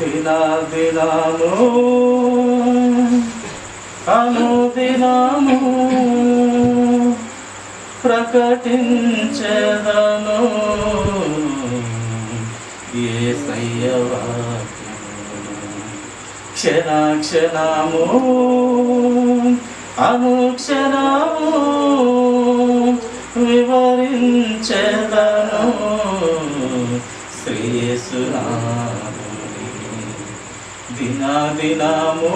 దినాదినము అనుదినము ప్రకటించెదను యేసయ్య వాక్యము. క్షణక్షణము అనుక్షణము వివరించెదను శ్రీయేసునాథుని. దినాదినము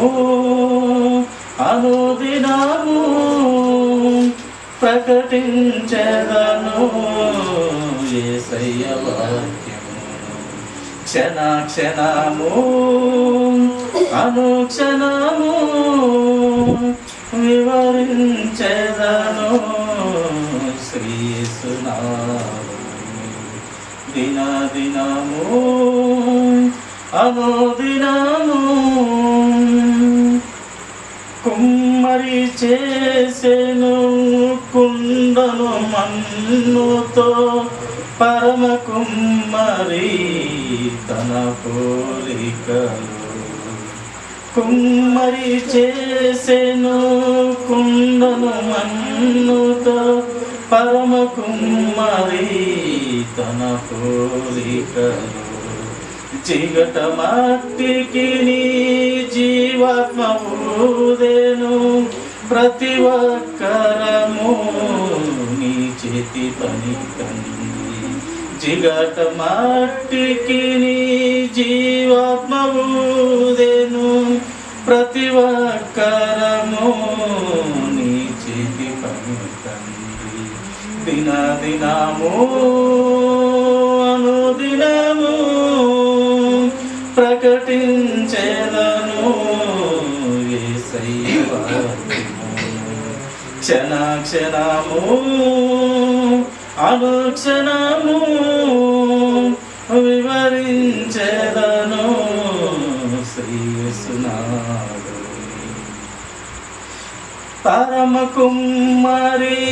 అనుదినము ప్రకటించెదను యేసయ్య వాక్యము. క్షణక్షణము అనుక్షణము వివరించెదను శ్రీయేసునాథుని. దినాదినము అనుదినము కుమ్మరి చేసెను కుండను మన్నుతో పరమ కుమ్మరి తన పోలికలు. కుమ్మరి చేసెను కుండను మన్నుతో పరమ కుమ్మరి తన పోలికలు. జిగట మట్టికి నీ జీవాత్మ ఊదెను ప్రతి ఒక్కరము నీ చేతి పని కంది. జిగట మట్టికి నీ జీవాత్మ ఊదెను ప్రతి ఒక్కరము నీ చేతి పని కంది. దినాదినము అనుదినము ప్రకటించెదను యేసయ్య వాక్యము. క్షణక్షణము అనుక్షణము వివరించెదను శ్రీయేసునాథుని. పరమ కుమ్మరి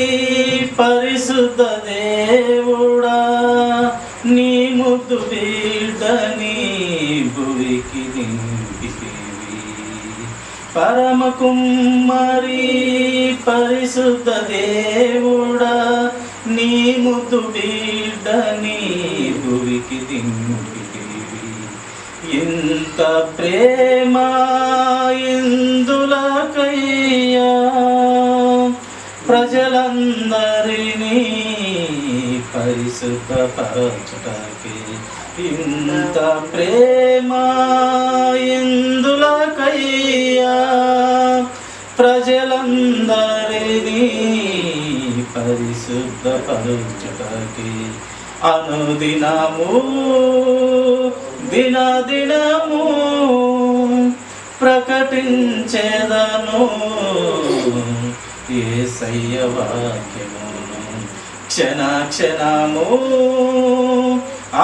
పరిశుద్ధ దేవుడా నీ ముద్దు బిడ్డని భువికి దింపితివి. పరమ కుమ్మరి పరిశుద్ధ దేవుడా నీ ముద్దు బిడ్డని భువికి దింపితివి. ఇంత ప్రేమ ఇందులకయ్యా ప్రజలందరినీ పరిశుద్ధపరచుటకే. ఇంత ప్రేమ ఇందులకయ్యా ప్రజలందరినీ పరిశుద్ధపరచుటకే. అనుదినము దినదినము ప్రకటించెదను యేసయ్య వాక్యమును. క్షణక్షణము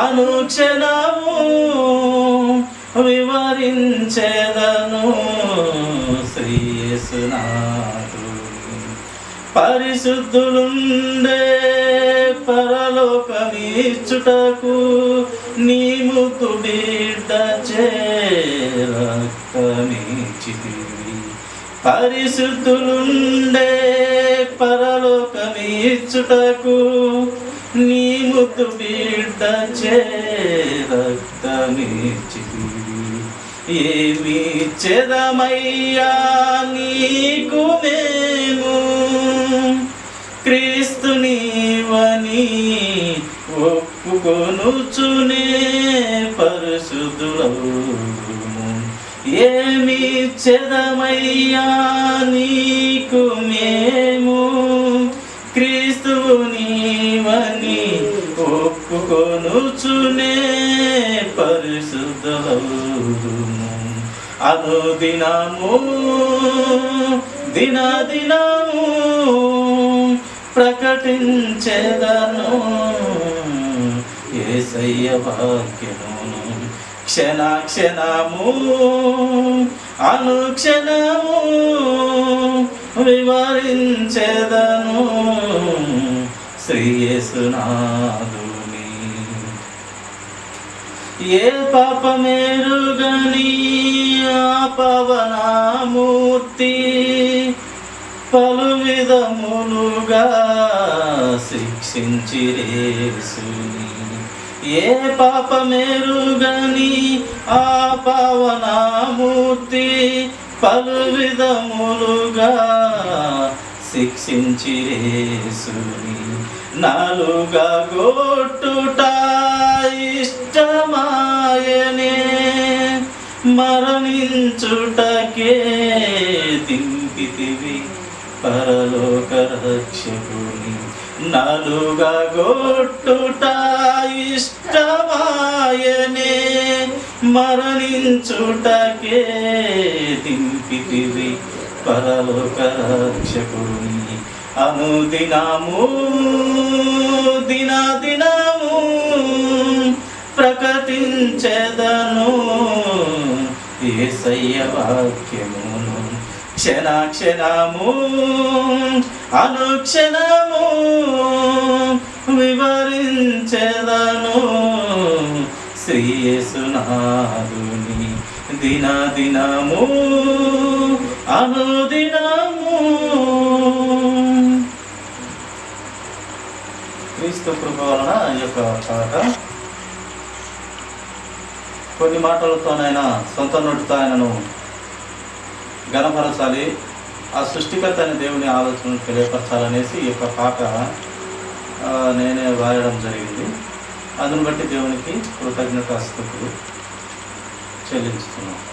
అనుక్షణము వివరించెదను శ్రీయేసునాథుని. పరిశుద్ధులుండే పరలోకమిచ్చుటకు నీ ముద్దు బిడ్డ రక్తమిచ్చితివి. పరిశుద్ధులుండే పరలోకమిచ్చుటకు నీ ముద్దు బిడ్డ రక్తమిచ్చితివి. ఏమిచ్చెదమయ్యా నీకు మేము క్రీస్తునివని ఒప్పుకొనుచునే పరిశుద్ధులవుదుము. ఏమిచ్చెదమయ్యా నీకు మేము క్రీస్తునివని ఒప్పుకొనుచునే పరిశుద్ధులవుదుము. అనుదినము దినదినము ప్రకటించెదను యేసయ్య వాక్యమును. క్షణక్షణము అనుక్షణము వివరించెదను శ్రీయేసునాథుని. ఏ పాపమెరుగని ఆ పవనామూర్తి పలు విధములుగా శిక్షించిరేసుని. ఏ పాపమెరుగని ఆ పవనామూర్తి పలు విధములుగా శిక్షించిరేసుని. నాలుగా గొట్టుట ఇష్టమాయనే మరణించుటకే దింపితివి పరలోక రక్షకుని. నాలుగా గొట్టుట ఇష్టమాయనే మరణించుటకే దింపితివి పరలోక రక్షకుని. అనుదినము దినదినము ప్రకటించెదను యేసయ్య వాక్యమును. క్షణక్షణము అనుక్షణము వివరించెదను శ్రీ యేసునాథుని. దినదినము అనుదినము. క్రీస్తు కృప వలన ఈ యొక్క పాట కొన్ని మాటలతోనైనా సొంత నోటితో ఆయనను ఘనపరచాలి, ఆ సృష్టికర్త అనే దేవుని ఆలోచనను తెలియపరచాలనేసి ఈ యొక్క పాట నేనే రాయడం జరిగింది. అందును బట్టి దేవునికి కృతజ్ఞతాస్తుతులు చెల్లించుతున్నాను.